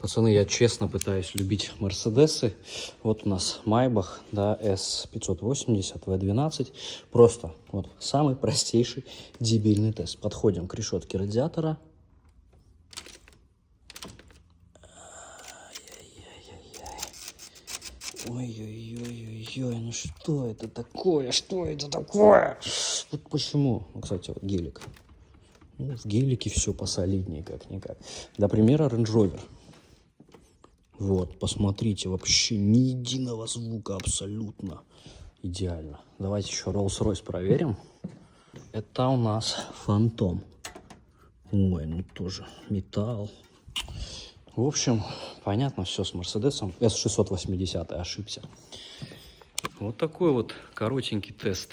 Пацаны, я честно пытаюсь любить Мерседесы. Вот у нас Майбах, да, S580, V12. Просто вот самый простейший дебильный тест. Подходим к решетке радиатора. Ой-ой-ой-ой-ой, ну что это такое? Что это такое? Вот почему? Ну, кстати, вот гелик. Ну, в гелике все посолиднее, как-никак. Для примера, Range Rover. Вот, посмотрите, вообще ни единого звука, абсолютно идеально. Давайте еще Rolls-Royce проверим. Это у нас Фантом. Ой, ну тоже металл. В общем, понятно все с Мерседесом. S680 ошибся. Вот такой вот коротенький тест.